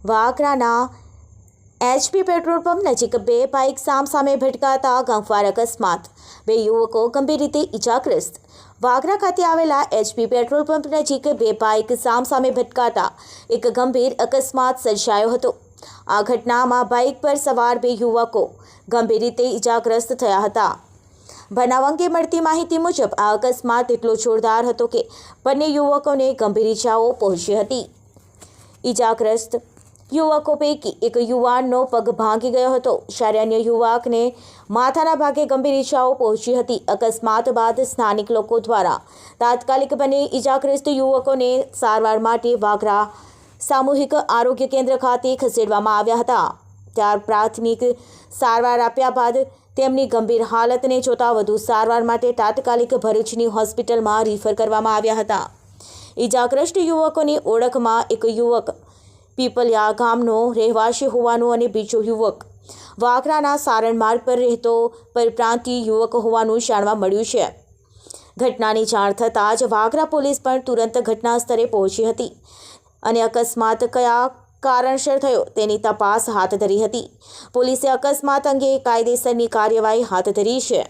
વાગરાના HP petrol pump નજીક બે bike સામસામે ભટકાતા ગમખ્વાર અકસ્માત, બે યુવકો ગંભીર રીતે ઇજાગ્રસ્ત। વાગરા ખાતે આવેલા એચપી પેટ્રોલ પંપ નજીક બે બાઇક સામસામે ભટકાતા એક ગંભીર અકસ્માત સર્જાયો હતો। આ ઘટનામાં બાઇક પર સવાર બે યુવકો ગંભીર રીતે ઇજાગ્રસ્ત થયા હતા। બનાવ અંગે મળતી માહિતી મુજબ આ અકસ્માત એટલો જોરદાર હતો કે બંને યુવકોને ગંભીર ઇજાઓ પહોંચી હતી। ઇજાગ્રસ્ત યુવકો પૈકી એક યુવાનનો પગ ભાંગી ગયો હતો, જ્યારે અન્ય યુવકને માથાના ભાગે ગંભીર ઇજાઓ પહોંચી હતી। અકસ્માત બાદ સ્થાનિક લોકો દ્વારા તાત્કાલિક બંને ઇજાગ્રસ્ત યુવકોને સારવાર માટે વાગરા સામૂહિક આરોગ્ય કેન્દ્ર ખાતે ખસેડવામાં આવ્યા હતા। ત્યાર પ્રાથમિક સારવાર આપ્યા બાદ તેમની ગંભીર હાલતને જોતા વધુ સારવાર માટે તાત્કાલિક ભરૂચની હોસ્પિટલમાં રિફર કરવામાં આવ્યા હતા। ઇજાગ્રસ્ત યુવકોની ઓળખમાં એક યુવક પીપલિયા ગામનો રહેવાસી હોવાનું અને બીજો યુવક વાગરાના સારણ માર્ગ પર રહેતો પરપ્રાંતીય યુવક હોવાનું જાણવા મળ્યું છે। ઘટનાની જાણ થતાં જ વાગરા પોલીસ પણ તુરંત ઘટના સ્થળે પહોંચી હતી અને અકસ્માત કયા કારણસર થયો તેની તપાસ હાથ ધરી હતી। પોલીસે અકસ્માત અંગે કાયદેસરની કાર્યવાહી હાથ ધરી છે।